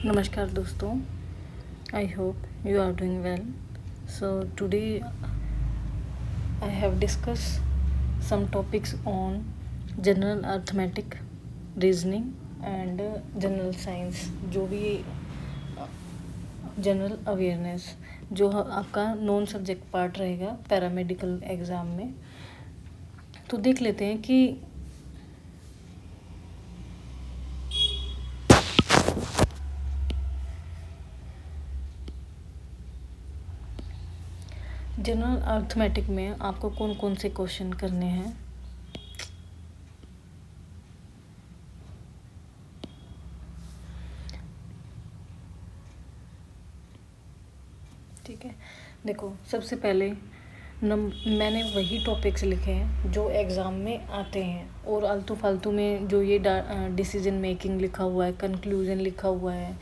नमस्कार दोस्तों, I hope you are doing well. So today I have discussed some topics on general arithmetic, reasoning and general science, जो भी general awareness जो आपका non subject part रहेगा paramedical exam में। तो देख लेते हैं कि जनरल अर्थमेटिक में आपको कौन कौन से क्वेश्चन करने हैं। ठीक है, देखो सबसे पहले मैंने वही टॉपिक्स लिखे हैं जो एग्ज़ाम में आते हैं, और आलतू फालतू में जो ये डिसीजन मेकिंग लिखा हुआ है, कंक्लूजन लिखा हुआ है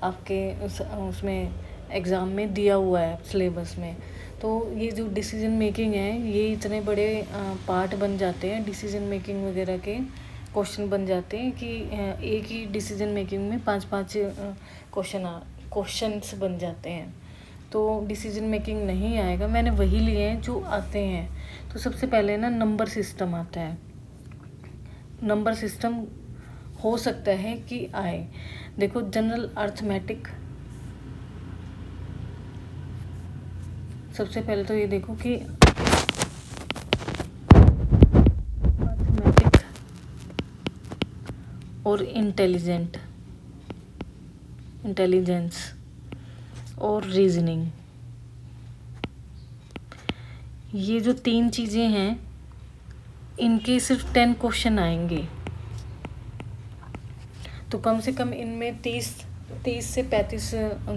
आपके उसमें एग्ज़ाम में दिया हुआ है सिलेबस में। तो ये जो डिसीजन मेकिंग है ये इतने बड़े पार्ट बन जाते हैं, डिसीजन मेकिंग वगैरह के क्वेश्चन बन जाते हैं कि एक ही डिसीजन मेकिंग में 5-5 क्वेश्चंस बन जाते हैं। तो डिसीजन मेकिंग नहीं आएगा, मैंने वही लिए हैं जो आते हैं। तो सबसे पहले ना नंबर सिस्टम आता है। नंबर सिस्टम हो सकता है कि आए। देखो जनरल अर्थमेटिक, सबसे पहले तो ये देखो कि अर्थमेटिक और इंटेलिजेंस और रीजनिंग, ये जो 3 चीज़ें हैं इनके सिर्फ 10 क्वेश्चन आएंगे। तो कम से कम इनमें 30 से 35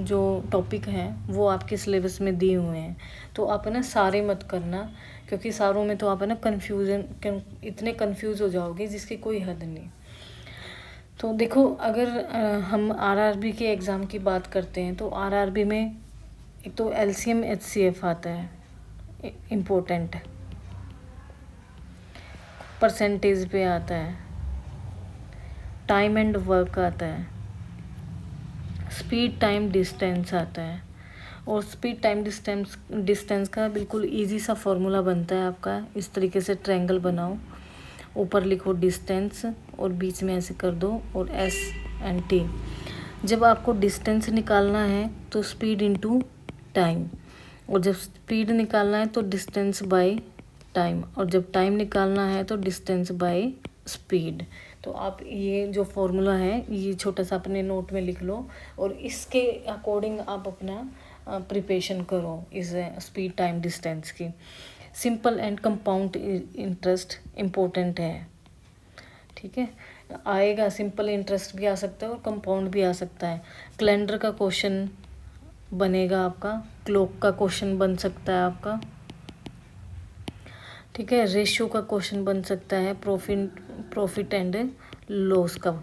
जो टॉपिक हैं वो आपके सिलेबस में दिए हुए हैं। तो आप है ना सारे मत करना, क्योंकि सारों में तो आप है ना इतने कंफ्यूज हो जाओगे जिसकी कोई हद नहीं। तो देखो अगर हम आरआरबी के एग्ज़ाम की बात करते हैं तो आरआरबी में एक तो एलसीएम एचसीएफ आता है, इम्पोर्टेंट परसेंटेज पे आता है, टाइम एंड वर्क आता है, स्पीड टाइम डिस्टेंस आता है। और स्पीड टाइम डिस्टेंस का बिल्कुल इजी सा फॉर्मूला बनता है आपका। इस तरीके से ट्रायंगल बनाओ, ऊपर लिखो डिस्टेंस और बीच में ऐसे कर दो और एस एंड टी। जब आपको डिस्टेंस निकालना है तो स्पीड इनटू टाइम, और जब स्पीड निकालना है तो डिस्टेंस बाय टाइम, और जब टाइम निकालना है तो डिस्टेंस बाय स्पीड। तो आप ये जो फॉर्मूला है ये छोटा सा अपने नोट में लिख लो, और इसके अकॉर्डिंग आप अपना प्रिपरेशन करो इस स्पीड टाइम डिस्टेंस की। Simple and compound interest important है, ठीक है। आएगा, सिंपल इंटरेस्ट भी आ सकता है और कंपाउंड भी आ सकता है। कैलेंडर का क्वेश्चन बनेगा आपका, क्लॉक का क्वेश्चन बन सकता है आपका, ठीक है। रेशियो का क्वेश्चन बन सकता है, प्रॉफिट एंड लॉस का,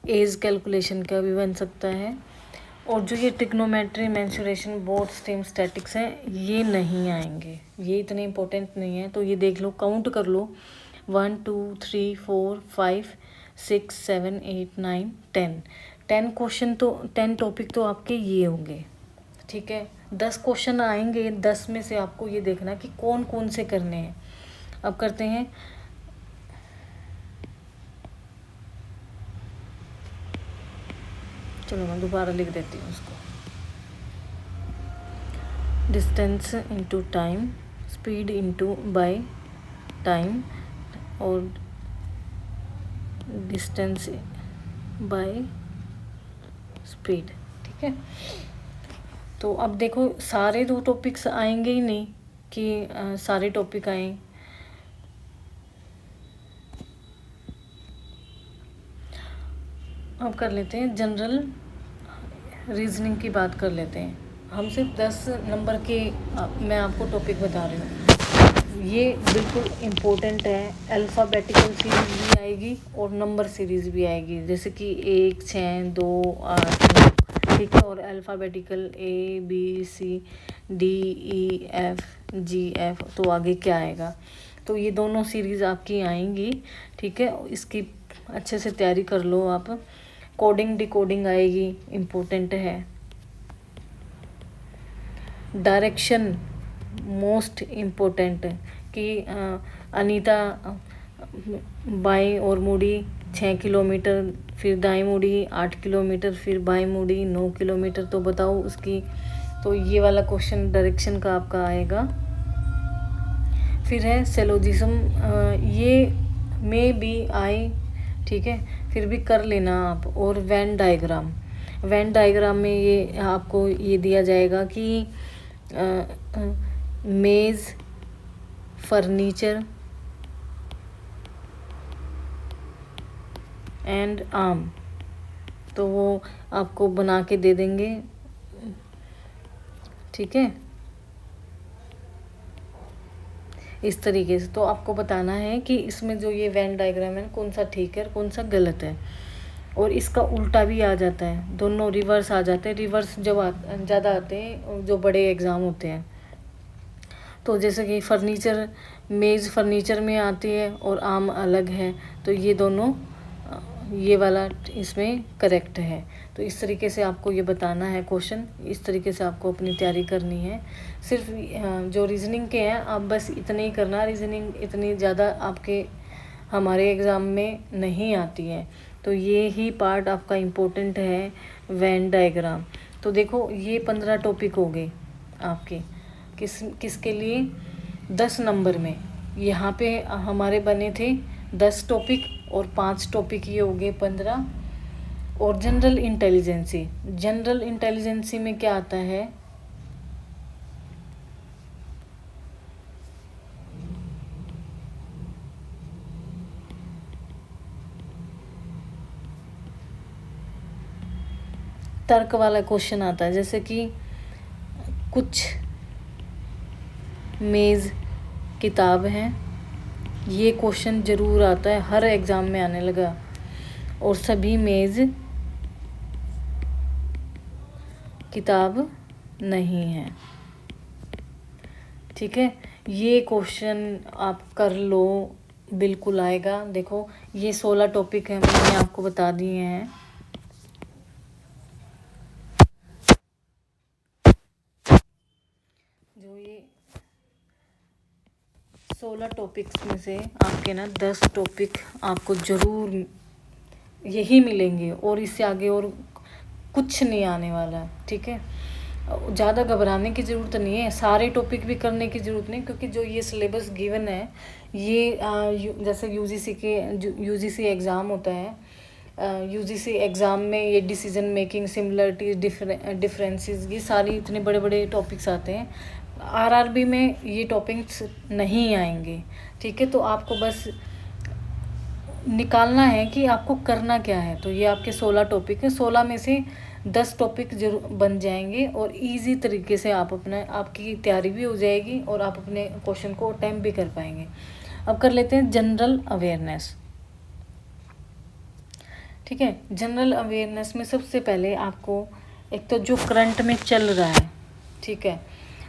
एज कैलकुलेशन का भी बन सकता है। और जो ये trigonometry, mensuration, board stream statics हैं ये नहीं आएंगे, ये इतने इंपॉर्टेंट नहीं है। तो ये देख लो, काउंट कर लो, 1 2 3 4 5 6 7 8 9 10 क्वेश्चन, तो 10 टॉपिक तो आपके ये होंगे, ठीक है। 10 क्वेश्चन आएंगे, 10 में से आपको ये देखना कि कौन कौन से करने हैं। अब करते हैं चलो मैं दोबारा लिख देती हूँ उसको। Distance into time, speed into by time, और डिस्टेंस बाय स्पीड, ठीक है। तो अब देखो सारे 2 टॉपिक्स आएंगे ही नहीं कि सारे टॉपिक आए। अब कर लेते हैं जनरल रीजनिंग की बात कर लेते हैं। हम सिर्फ 10 नंबर के मैं आपको टॉपिक बता रही हूँ, ये बिल्कुल इम्पोर्टेंट है। अल्फ़ाबेटिकल सीरीज़ भी आएगी और नंबर सीरीज़ भी आएगी, जैसे कि 1 6 2 8 9, ठीक है। और अल्फ़ाबेटिकल ABCDEFGF, तो आगे क्या आएगा। तो ये दोनों सीरीज़ आपकी आएंगी, ठीक है। इसकी अच्छे से तैयारी कर लो आप। कोडिंग डिकोडिंग आएगी, इम्पोर्टेंट है। डायरेक्शन मोस्ट इम्पोर्टेंट, कि अनीता बाईं ओर मुड़ी 6 किलोमीटर, फिर दाईं मुड़ी 8 किलोमीटर, फिर बाईं मुड़ी 9 किलोमीटर, तो बताओ उसकी, तो ये वाला क्वेश्चन डायरेक्शन का आपका आएगा। फिर है सेलोजिज्म, ये में भी आई, ठीक है, फिर भी कर लेना आप। और वेन डायग्राम, वेन डायग्राम में ये आपको ये दिया जाएगा कि मेज़, फर्नीचर एंड आम, तो वो आपको बना के दे देंगे, ठीक है, इस तरीके से। तो आपको बताना है कि इसमें जो ये वेन डायग्राम है कौन सा ठीक है और कौन सा गलत है। और इसका उल्टा भी आ जाता है, दोनों रिवर्स आ जाते हैं। रिवर्स जब ज़्यादा आते हैं जो बड़े एग्ज़ाम होते हैं, तो जैसे कि फर्नीचर, मेज़ फर्नीचर में आती है और आम अलग है, तो ये दोनों, ये वाला इसमें करेक्ट है। तो इस तरीके से आपको ये बताना है क्वेश्चन, इस तरीके से आपको अपनी तैयारी करनी है। सिर्फ जो रीजनिंग के हैं आप बस इतने ही करना, रीजनिंग इतनी ज़्यादा आपके हमारे एग्ज़ाम में नहीं आती है, तो ये ही पार्ट आपका इम्पोर्टेंट है, वेन डायग्राम। तो देखो ये 15 टॉपिक हो गए आपके, किसके लिए, 10 नंबर में। यहाँ पे हमारे बने थे 10 टॉपिक और 5 टॉपिक ये हो गए 15। और जनरल इंटेलिजेंसी, जनरल इंटेलिजेंसी में क्या आता है, तर्क वाला क्वेश्चन आता है। जैसे कि कुछ मेज़ किताब हैं, ये क्वेश्चन ज़रूर आता है, हर एग्ज़ाम में आने लगा। और सभी मेज़ किताब नहीं है, ठीक है, ये क्वेश्चन आप कर लो, बिल्कुल आएगा। देखो ये 16 टॉपिक हैं, मैंने आपको बता दिए हैं। जो ये 16 टॉपिक्स में से आपके ना 10 टॉपिक आपको ज़रूर यही मिलेंगे, और इससे आगे और कुछ नहीं आने वाला, ठीक है। ज़्यादा घबराने की ज़रूरत नहीं है, सारे टॉपिक भी करने की ज़रूरत नहीं, क्योंकि जो ये सिलेबस गिवन है ये जैसे यूजीसी एग्ज़ाम होता है, यूजीसी एग्ज़ाम में ये डिसीजन मेकिंग, सिमिलरिटी, डिफरेंसेस, ये सारी इतने बड़े बड़े टॉपिक्स आते हैं। आरआरबी में ये टॉपिक्स नहीं आएंगे, ठीक है। तो आपको बस निकालना है कि आपको करना क्या है। तो ये आपके 16 टॉपिक है, 16 में से 10 टॉपिक जरूर बन जाएंगे, और इजी तरीके से आप अपना, आपकी तैयारी भी हो जाएगी और आप अपने क्वेश्चन को अटेम्प्ट भी कर पाएंगे। अब कर लेते हैं जनरल अवेयरनेस, ठीक है। जनरल अवेयरनेस में सबसे पहले आपको एक तो जो करंट में चल रहा है, ठीक है,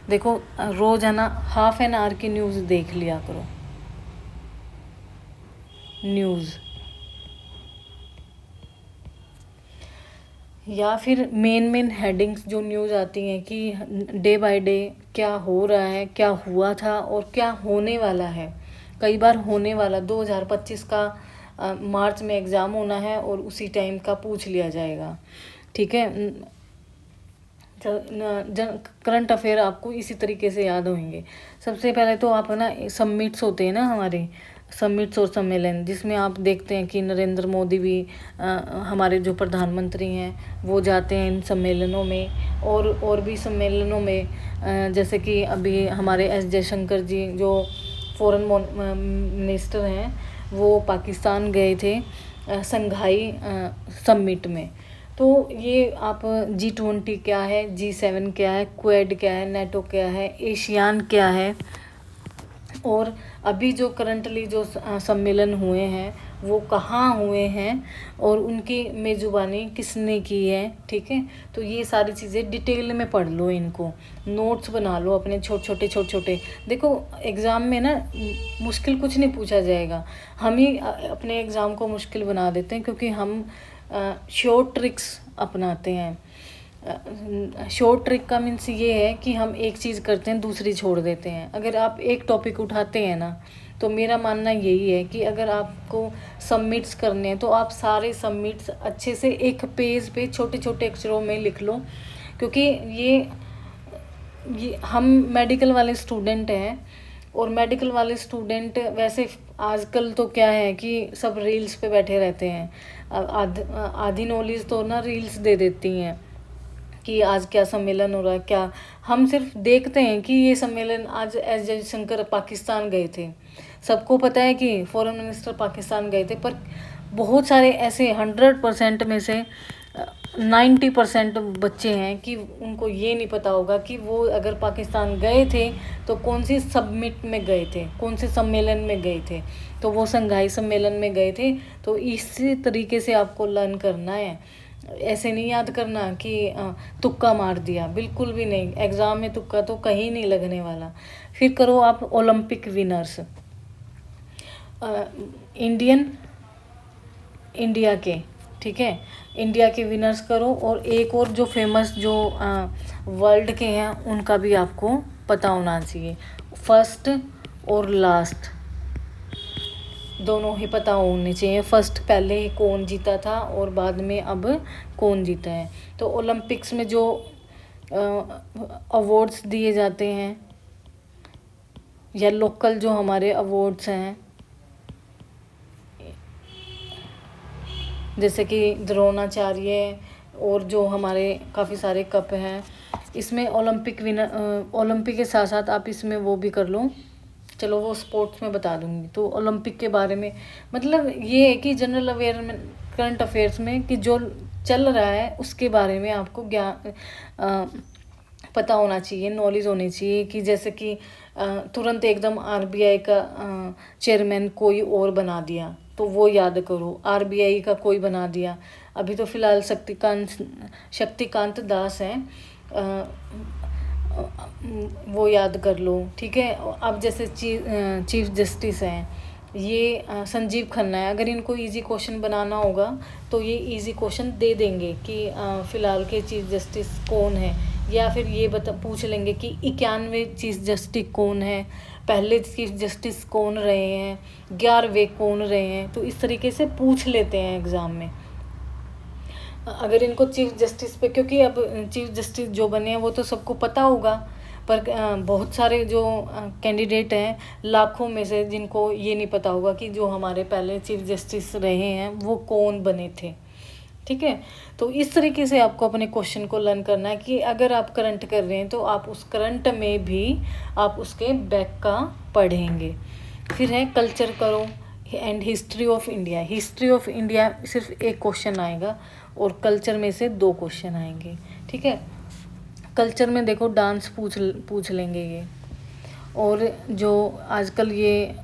देखो रोज़ाना हाफ एन आवर की न्यूज़ देख लिया करो, न्यूज़, या फिर मेन हेडिंग्स जो न्यूज़ आती हैं कि डे बाय डे क्या हो रहा है, क्या हुआ था और क्या होने वाला है। कई बार होने वाला 2025 का मार्च में एग्ज़ाम होना है और उसी टाइम का पूछ लिया जाएगा, ठीक है। करंट अफेयर आपको इसी तरीके से याद होंगे। सबसे पहले तो आप ना समिट्स होते हैं ना हमारे, समिट्स और सम्मेलन, जिसमें आप देखते हैं कि नरेंद्र मोदी भी हमारे जो प्रधानमंत्री हैं वो जाते हैं इन सम्मेलनों में, और भी सम्मेलनों में, जैसे कि अभी हमारे एस जयशंकर जी जो फॉरेन मिनिस्टर हैं वो पाकिस्तान गए थे संघाई समिट में। तो ये आप G20 क्या है, G7 क्या है, क्वेड क्या है, नेटो क्या है, एशियान क्या है, और अभी जो करंटली जो सम्मेलन हुए हैं वो कहाँ हुए हैं और उनकी मेज़बानी किसने की है, ठीक है। तो ये सारी चीज़ें डिटेल में पढ़ लो, इनको नोट्स बना लो अपने छोटे छोटे। देखो एग्ज़ाम में ना मुश्किल कुछ नहीं पूछा जाएगा, हम ही अपने एग्ज़ाम को मुश्किल बना देते हैं, क्योंकि हम शॉर्ट ट्रिक्स अपनाते हैं। शॉर्ट ट्रिक का मीन्स ये है कि हम एक चीज़ करते हैं दूसरी छोड़ देते हैं। अगर आप एक टॉपिक उठाते हैं ना, तो मेरा मानना यही है कि अगर आपको सबमिट्स करने हैं तो आप सारे सबमिट्स अच्छे से एक पेज पे छोटे छोटे अक्षरों में लिख लो, क्योंकि ये हम मेडिकल वाले स्टूडेंट हैं, और मेडिकल वाले स्टूडेंट वैसे आजकल तो क्या है कि सब रील्स पे बैठे रहते हैं। आधी नॉलेज तो ना रील्स दे देती हैं कि आज क्या सम्मेलन हो रहा है, क्या हम सिर्फ देखते हैं कि ये सम्मेलन आज एस जयशंकर पाकिस्तान गए थे। सबको पता है कि फॉरेन मिनिस्टर पाकिस्तान गए थे, पर बहुत सारे ऐसे 100% में से 90% बच्चे हैं कि उनको ये नहीं पता होगा कि वो अगर पाकिस्तान गए थे तो कौन सी सबमिट में गए थे, कौन से सम्मेलन में गए थे। तो वो संघाई सम्मेलन में गए थे। तो इसी तरीके से आपको लर्न करना है। ऐसे नहीं याद करना कि तुक्का मार दिया, बिल्कुल भी नहीं। एग्ज़ाम में तुक्का तो कहीं नहीं लगने वाला। फिर करो आप ओलंपिक विनर्स, इंडिया के, ठीक है, इंडिया के विनर्स करो। और एक और जो फेमस जो वर्ल्ड के हैं उनका भी आपको पता होना चाहिए। फर्स्ट और लास्ट दोनों ही पता होने चाहिए। फर्स्ट पहले ही कौन जीता था और बाद में अब कौन जीता है। तो ओलंपिक्स में जो अवार्ड्स दिए जाते हैं या लोकल जो हमारे अवार्ड्स हैं, जैसे कि द्रोणाचार्य और जो हमारे काफ़ी सारे कप हैं, इसमें ओलंपिक के साथ साथ आप इसमें वो भी कर लो। चलो वो स्पोर्ट्स में बता दूंगी। तो ओलंपिक के बारे में मतलब ये है कि जनरल अवेयर में, करंट अफेयर्स में कि जो चल रहा है उसके बारे में आपको ज्ञान पता होना चाहिए, नॉलेज होनी चाहिए। कि जैसे कि तुरंत एकदम आरबीआई का चेयरमैन कोई और बना दिया तो वो याद करो, आरबीआई का कोई बना दिया। अभी तो फिलहाल शक्तिकांत दास हैं, वो याद कर लो, ठीक है। अब जैसे चीफ जस्टिस हैं ये संजीव खन्ना है। अगर इनको इजी क्वेश्चन बनाना होगा तो ये इजी क्वेश्चन दे देंगे कि फ़िलहाल के चीफ जस्टिस कौन है, या फिर ये पूछ लेंगे कि 91वें चीफ जस्टिस कौन है, पहले चीफ जस्टिस कौन रहे हैं, 11वें कौन रहे हैं। तो इस तरीके से पूछ लेते हैं एग्ज़ाम में। अगर इनको चीफ जस्टिस पे, क्योंकि अब चीफ जस्टिस जो बने हैं वो तो सबको पता होगा, पर बहुत सारे जो कैंडिडेट हैं लाखों में से जिनको ये नहीं पता होगा कि जो हमारे पहले चीफ जस्टिस रहे हैं वो कौन बने थे, ठीक है। तो इस तरीके से आपको अपने क्वेश्चन को लर्न करना है कि अगर आप करंट कर रहे हैं तो आप उस करंट में भी आप उसके बैक का पढ़ेंगे। फिर है कल्चर करो and history of India. History of India सिर्फ एक क्वेश्चन आएगा और कल्चर में से 2 क्वेश्चन आएंगे, ठीक है। कल्चर में देखो डांस पूछ लेंगे ये, और जो आजकल ये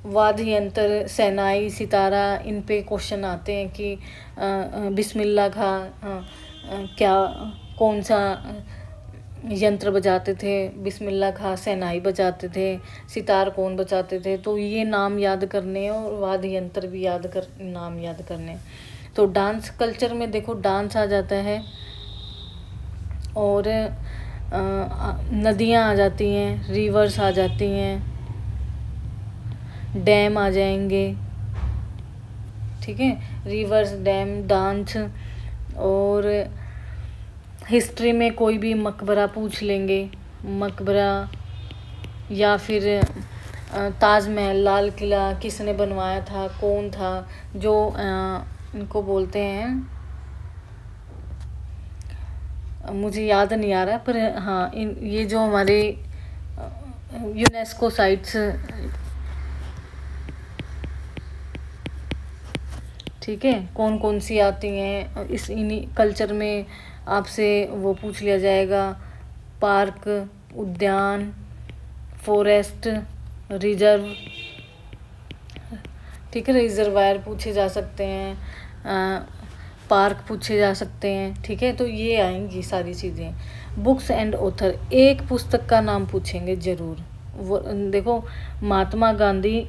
वाद्य यंत्र, शहनाई, सितारा, इन पे क्वेश्चन आते हैं कि बिस्मिल्लाह खां क्या कौन सा यंत्र बजाते थे, बिस्मिल्लाह खां शहनाई बजाते थे, सितार कौन बजाते थे। तो ये नाम याद करने और वाद्य यंत्र भी नाम याद करने। तो डांस कल्चर में देखो डांस आ जाता है, और नदियाँ आ जाती हैं, रिवर्स आ जाती हैं, डैम आ जाएंगे, ठीक है। Reverse, dam, dance. और हिस्ट्री में कोई भी मकबरा पूछ लेंगे, मकबरा, या फिर ताजमहल, लाल किला किसने बनवाया था, कौन था, जो इनको बोलते हैं, मुझे याद नहीं आ रहा, पर हाँ ये जो हमारे यूनेस्को साइट्स, ठीक है, कौन कौन सी आती हैं इस इन्हीं कल्चर में आपसे वो पूछ लिया जाएगा। पार्क, उद्यान, फॉरेस्ट, रिजर्व, ठीक है, रिजर्वायर पूछे जा सकते हैं, पार्क पूछे जा सकते हैं, ठीक है। तो ये आएंगी सारी चीज़ें। बुक्स एंड ऑथर, एक पुस्तक का नाम पूछेंगे ज़रूर। वो देखो महात्मा गांधी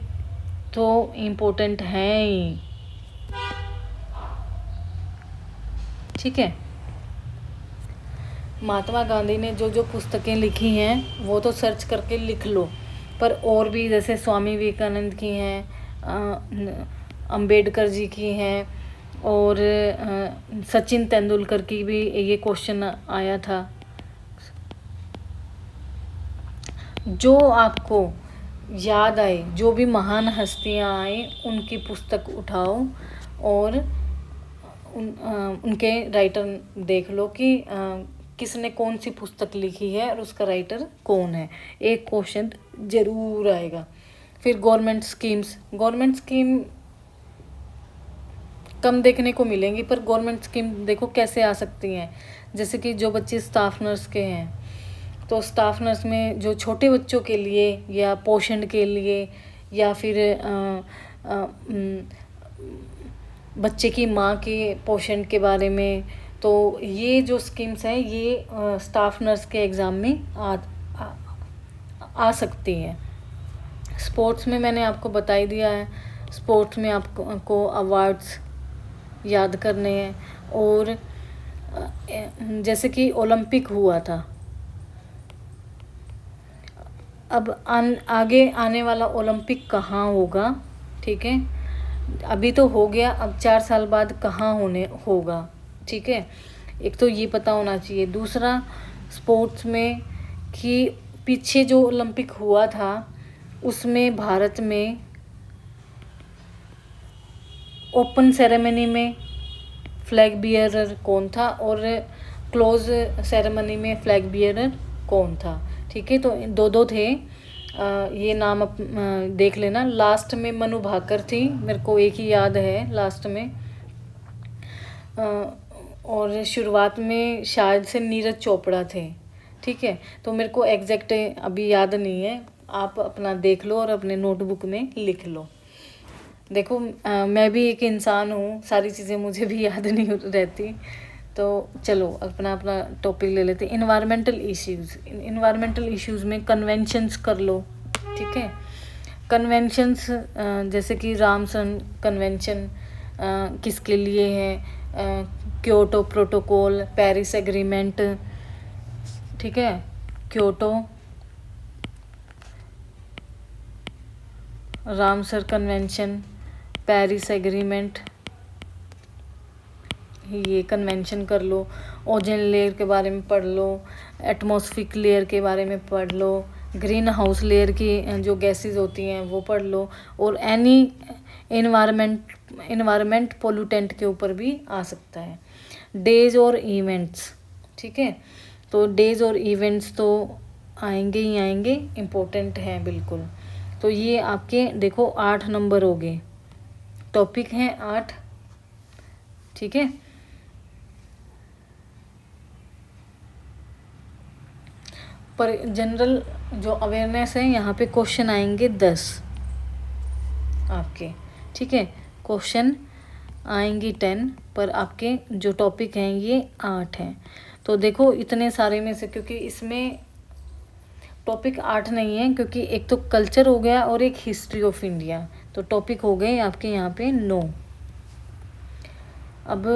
तो इम्पोर्टेंट हैं ही, ठीक है। महात्मा गांधी ने जो जो पुस्तकें लिखी हैं वो तो सर्च करके लिख लो, पर और भी जैसे स्वामी विवेकानंद की हैं, अंबेडकर जी की हैं, और सचिन तेंदुलकर की भी ये क्वेश्चन आया था। जो आपको याद आए, जो भी महान हस्तियां आए उनकी पुस्तक उठाओ और उनके राइटर देख लो कि किसने कौन सी पुस्तक लिखी है और उसका राइटर कौन है। एक क्वेश्चन जरूर आएगा। फिर गवर्नमेंट स्कीम कम देखने को मिलेंगी, पर गवर्नमेंट स्कीम देखो कैसे आ सकती हैं। जैसे कि जो बच्चे स्टाफ नर्स के हैं, तो स्टाफ नर्स में जो छोटे बच्चों के लिए या पोषण के लिए या फिर बच्चे की माँ के पोषण के बारे में, तो ये जो स्कीम्स हैं ये स्टाफ नर्स के एग्ज़ाम में आ सकती हैं। स्पोर्ट्स में मैंने आपको बता ही दिया है, स्पोर्ट्स में आपको अवार्ड्स याद करने हैं। और जैसे कि ओलंपिक हुआ था, अब आगे आने वाला ओलंपिक कहाँ होगा, ठीक है। अभी तो हो गया, अब 4 साल बाद कहाँ होगा, ठीक है। एक तो ये पता होना चाहिए। दूसरा, स्पोर्ट्स में कि पीछे जो ओलंपिक हुआ था उसमें भारत में ओपन सेरेमनी में फ्लैग बियरर कौन था और क्लोज सेरेमनी में फ्लैग बियरर कौन था, ठीक है। तो दो थे, ये नाम देख लेना। लास्ट में मनु भाकर थी, मेरे को एक ही याद है लास्ट में, और शुरुआत में शायद से नीरज चोपड़ा थे, ठीक है। तो मेरे को एग्जैक्ट अभी याद नहीं है, आप अपना देख लो और अपने नोटबुक में लिख लो। देखो मैं भी एक इंसान हूँ, सारी चीज़ें मुझे भी याद नहीं रहती। तो चलो अपना अपना टॉपिक ले लेते हैं। इन्वायरमेंटल इश्यूज़ में कन्वेंशंस कर लो, ठीक है। कन्वेंशंस जैसे कि रामसन कन्वेंशन किसके लिए है, क्योटो प्रोटोकॉल, पेरिस एग्रीमेंट, ठीक है। Kyoto, Ramsar convention, Paris agreement, ये कन्वेंशन कर लो। ओजोन लेयर के बारे में पढ़ लो, एटमॉस्फेरिक लेयर के बारे में पढ़ लो, ग्रीन हाउस लेयर की जो गैसेस होती हैं वो पढ़ लो, और एनी इन्वायरमेंट पोल्यूटेंट के ऊपर भी आ सकता है। डेज और इवेंट्स, ठीक है। तो डेज और इवेंट्स तो आएंगे ही आएंगे, इम्पोर्टेंट हैं बिल्कुल। तो ये आपके देखो 8 नंबर हो गए, टॉपिक हैं 8, ठीक है। पर जनरल जो अवेयरनेस है यहाँ पे क्वेश्चन आएंगे 10 आपके, ठीक है। क्वेश्चन आएंगे 10, पर आपके जो टॉपिक हैं ये 8 हैं। तो देखो इतने सारे में से, क्योंकि इसमें टॉपिक 8 नहीं है, क्योंकि एक तो कल्चर हो गया और एक हिस्ट्री ऑफ इंडिया, तो टॉपिक हो गए आपके यहाँ पे 9। अब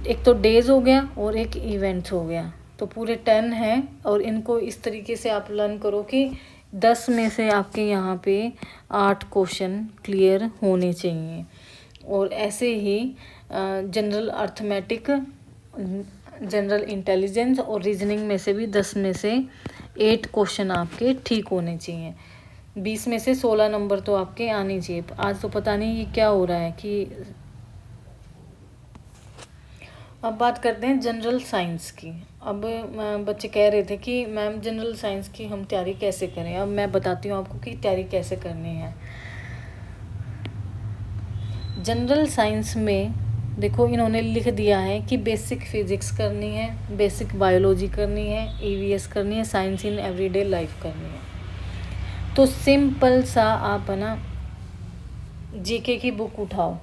एक तो डेज हो गया और एक इवेंट्स हो गया, तो पूरे 10 हैं। और इनको इस तरीके से आप लर्न करो कि 10 में से आपके यहाँ पे 8 क्वेश्चन क्लियर होने चाहिए। और ऐसे ही जनरल अर्थमेटिक, जनरल इंटेलिजेंस और रीजनिंग में से भी 10 में से 8 क्वेश्चन आपके ठीक होने चाहिए। 20 में से 16 नंबर तो आपके आने चाहिए। आज तो पता नहीं ये क्या हो रहा है कि। अब बात करते हैं जनरल साइंस की। अब बच्चे कह रहे थे कि मैम जनरल साइंस की हम तैयारी कैसे करें। अब मैं बताती हूँ आपको कि तैयारी कैसे करनी है। जनरल साइंस में देखो इन्होंने लिख दिया है कि बेसिक फिजिक्स करनी है, बेसिक बायोलॉजी करनी है, ईवीएस करनी है, साइंस इन एवरीडे लाइफ करनी है। तो सिंपल सा आप ना जीके की बुक उठाओ,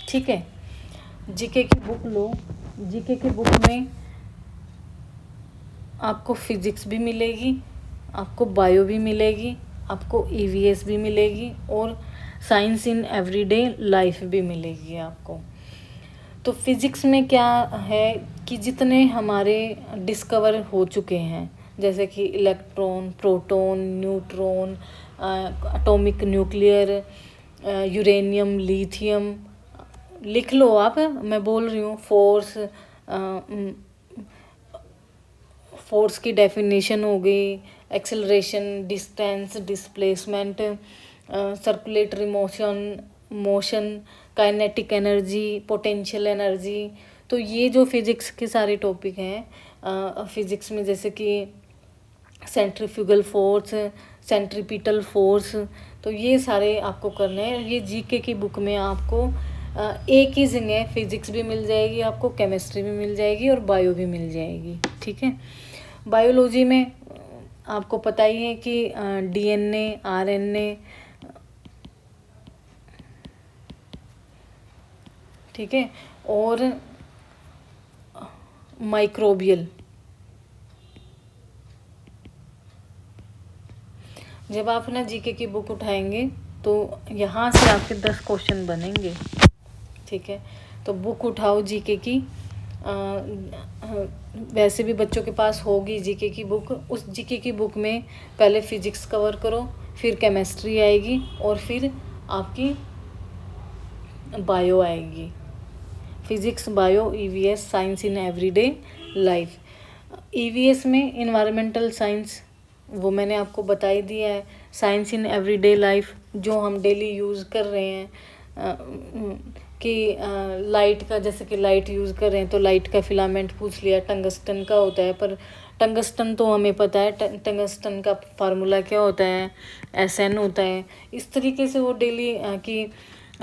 ठीक है। जीके की बुक लो। जीके की बुक में आपको फिजिक्स भी मिलेगी, आपको बायो भी मिलेगी, आपको ईवीएस भी मिलेगी और साइंस इन एवरीडे लाइफ भी मिलेगी आपको। तो फिज़िक्स में क्या है कि जितने हमारे डिस्कवर हो चुके हैं, जैसे कि electron, proton, neutron, atomic nuclear, uranium, lithium, लिख लो आप, मैं बोल रही हूँ। फोर्स की डेफिनेशन हो गई, acceleration, distance, displacement, circulatory motion, kinetic energy, potential energy. तो ये जो फिज़िक्स के सारे टॉपिक हैं फिज़िक्स में, जैसे कि सेंट्रीफ्यूगल फोर्स, सेंट्रीपिटल फोर्स, तो ये सारे आपको करने हैं। ये जीके की बुक में आपको एक ही जगह फिज़िक्स भी मिल जाएगी, आपको केमिस्ट्री भी मिल जाएगी और बायो भी मिल जाएगी। ठीक है। बायोलॉजी में आपको पता ही है कि डीएनए, आरएनए, ठीक है, और माइक्रोबियल। जब आप ना जीके की बुक उठाएंगे तो यहाँ से आपके 10 क्वेश्चन बनेंगे। ठीक है, तो बुक उठाओ जीके की। वैसे भी बच्चों के पास होगी जीके की बुक। उस जीके की बुक में पहले फिजिक्स कवर करो, फिर केमिस्ट्री आएगी और फिर आपकी बायो आएगी। Physics, bio, EVS, science in everyday life. EVS में इन्वायरमेंटल साइंस, वो मैंने आपको बता ही दिया है। साइंस इन एवरीडे लाइफ, जो हम डेली यूज़ कर रहे हैं, कि लाइट का, जैसे कि लाइट यूज़ कर रहे हैं तो लाइट का फिलामेंट पूछ लिया, टंगस्टन का होता है, पर टंगस्टन तो हमें पता है, टंगस्टन का फार्मूला क्या होता है, SN होता है। इस तरीके से वो डेली कि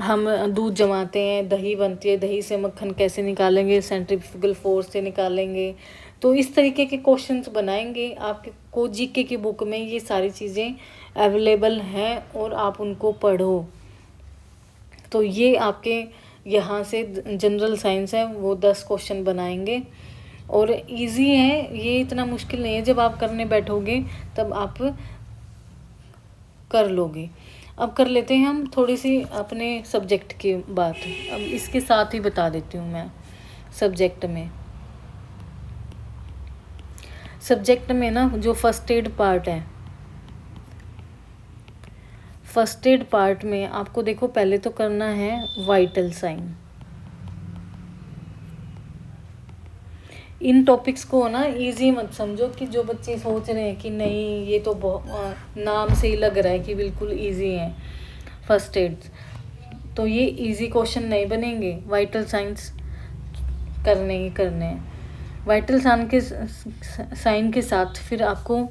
हम दूध जमाते हैं, दही बनती है, दही से मक्खन कैसे निकालेंगे, सेंट्रीफ्यूगल फोर्स से निकालेंगे। तो इस तरीके के क्वेश्चंस बनाएंगे। आपके को जीके की बुक में ये सारी चीज़ें अवेलेबल हैं और आप उनको पढ़ो। तो ये आपके यहाँ से जनरल साइंस है, वो 10 क्वेश्चन बनाएंगे और इजी है, ये इतना मुश्किल नहीं है। जब आप करने बैठोगे तब आप कर लोगे। अब कर लेते हैं हम थोड़ी सी अपने सब्जेक्ट की बात। अब इसके साथ ही बता देती हूँ मैं सब्जेक्ट में ना जो फर्स्ट एड पार्ट है, फर्स्ट एड पार्ट में आपको देखो पहले तो करना है वाइटल साइन। इन टॉपिक्स को ना इजी मत समझो कि जो बच्चे सोच रहे हैं कि नहीं ये तो नाम से ही लग रहा है कि बिल्कुल इजी है फर्स्ट एड, तो ये इजी क्वेश्चन नहीं बनेंगे। वाइटल साइंस करने ही करने हैं। वाइटल साइन के साथ फिर आपको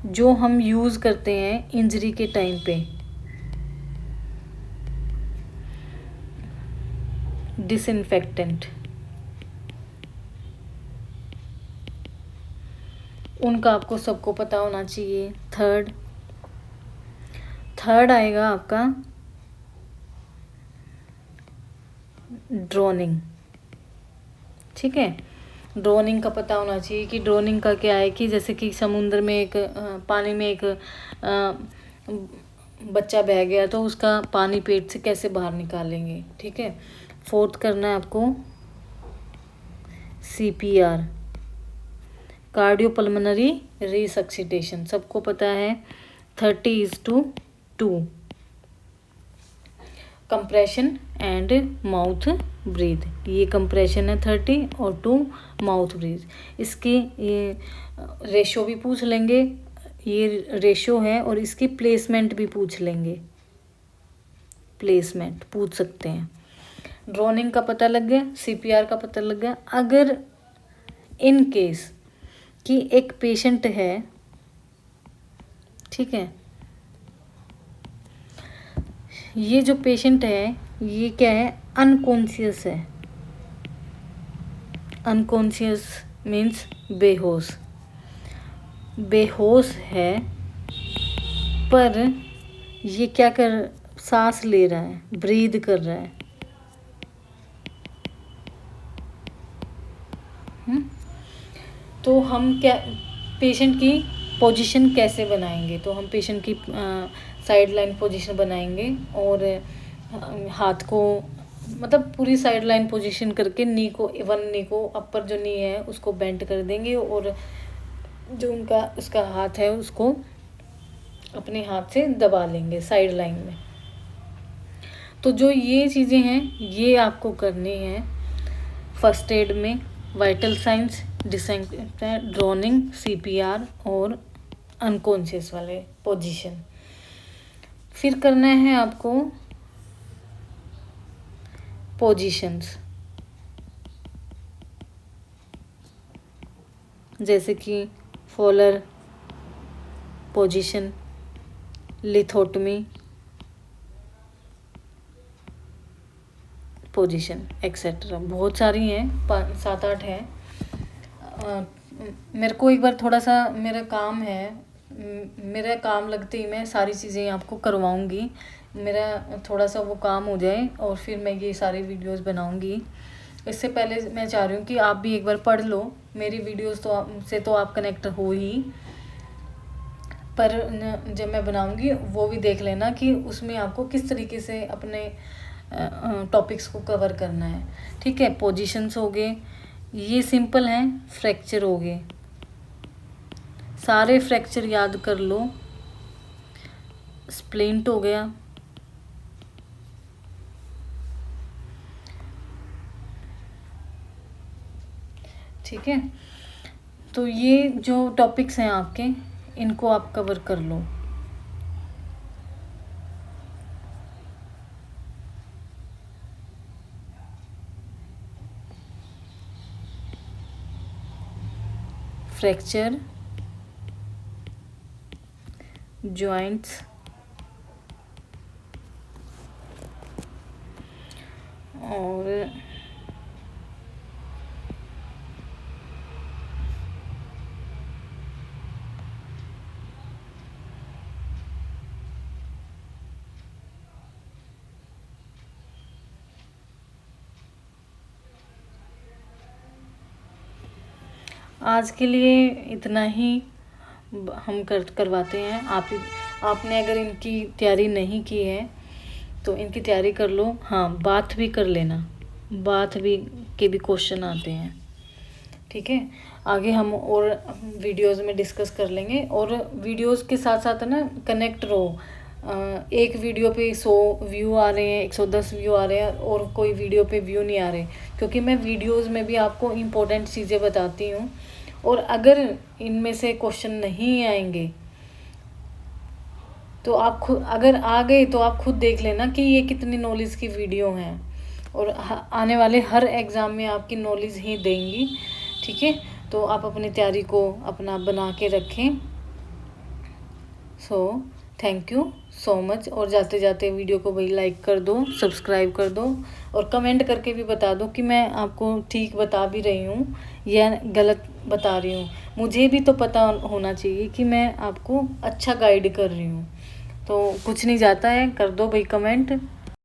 जो हम यूज़ करते हैं इंजरी के टाइम पे, डिसइंफेक्टेंट, उनका आपको सबको पता होना चाहिए। थर्ड आएगा आपका ड्रोनिंग। ठीक है, ड्रोनिंग का पता होना चाहिए कि ड्रोनिंग का क्या है, कि जैसे कि समुद्र में एक पानी में एक बच्चा बह गया तो उसका पानी पेट से कैसे बाहर निकालेंगे। ठीक है। फोर्थ करना है आपको CPR, कार्डियोपल्मोनरी रिसक्सिटेशन, सबको पता है। 30:2 कंप्रेशन एंड माउथ ब्रीथ, ये कंप्रेशन है 30 और 2 माउथ ब्रीथ। इसकी ये रेशो भी पूछ लेंगे, ये रेशो है, और इसकी प्लेसमेंट भी पूछ लेंगे, प्लेसमेंट पूछ सकते हैं। ड्रोनिंग का पता लग गया, CPR का पता लग गया। अगर इन केस कि एक पेशेंट है, ठीक है, ये जो पेशेंट है ये क्या है, अनकॉन्शियस है। अनकॉन्शियस मीन्स बेहोश है, पर ये क्या सांस ले रहा है, ब्रीद कर रहा है। तो हम क्या पेशेंट की पोजीशन कैसे बनाएंगे, तो हम पेशेंट की साइड लाइन पोजीशन बनाएंगे और हाथ को मतलब पूरी साइड लाइन पोजीशन करके नी को नी को अपर जो नी है उसको बेंड कर देंगे और जो उनका उसका हाथ है उसको अपने हाथ से दबा लेंगे साइड लाइन में। तो जो ये चीज़ें हैं ये आपको करनी है फर्स्ट एड में, vital science, disinfectant, droning, CPR और अनकॉन्शियस वाले पोजीशन। फिर करना है आपको पोजीशंस, जैसे कि फॉलर पोजीशन, लिथोटमी पोजीशन एक्सेट्रा, बहुत सारी हैं, 7-8 हैं। मेरे को एक बार थोड़ा सा मेरा काम है, मेरा काम लगते ही मैं सारी चीज़ें आपको करवाऊँगी, मेरा थोड़ा सा वो काम हो जाए और फिर मैं ये सारी वीडियोस बनाऊँगी। इससे पहले मैं चाह रही हूँ कि आप भी एक बार पढ़ लो मेरी वीडियोस, तो आप कनेक्ट हो ही, पर जब मैं बनाऊँगी वो भी देख लेना कि उसमें आपको किस तरीके से अपने टॉपिक्स को कवर करना है। ठीक है, पोजीशंस हो गए, ये सिंपल हैं। फ्रैक्चर हो गए, सारे फ्रैक्चर याद कर लो। स्प्लिंट हो गया, ठीक है। तो ये जो टॉपिक्स हैं आपके, इनको आप कवर कर लो। फ्रैक्चर, जॉइंट्स और आज के लिए इतना ही हम करवाते हैं। आपने अगर इनकी तैयारी नहीं की है तो इनकी तैयारी कर लो। हाँ, बात भी कर लेना, बात भी के भी क्वेश्चन आते हैं। ठीक है, आगे हम और वीडियोस में डिस्कस कर लेंगे, और वीडियोस के साथ साथ ना कनेक्ट रहो। एक वीडियो पे 100 व्यू आ रहे हैं, 110 व्यू आ रहे हैं, और कोई वीडियो पे व्यू नहीं आ रहे, क्योंकि मैं वीडियोस में भी आपको इम्पोर्टेंट चीज़ें बताती हूँ। और अगर इनमें से क्वेश्चन नहीं आएंगे तो आप खुद, अगर आ गए तो आप खुद देख लेना कि ये कितनी नॉलेज की वीडियो हैं, और आने वाले हर एग्ज़ाम में आपकी नॉलेज ही देंगी। ठीक है, तो आप अपनी तैयारी को अपना बना के रखें। So thank you so much. और जाते जाते वीडियो को भाई लाइक कर दो, सब्सक्राइब कर दो, और कमेंट करके भी बता दो कि मैं आपको ठीक बता भी रही हूँ या गलत बता रही हूँ। मुझे भी तो पता होना चाहिए कि मैं आपको अच्छा गाइड कर रही हूँ। तो कुछ नहीं जाता है, कर दो भाई कमेंट।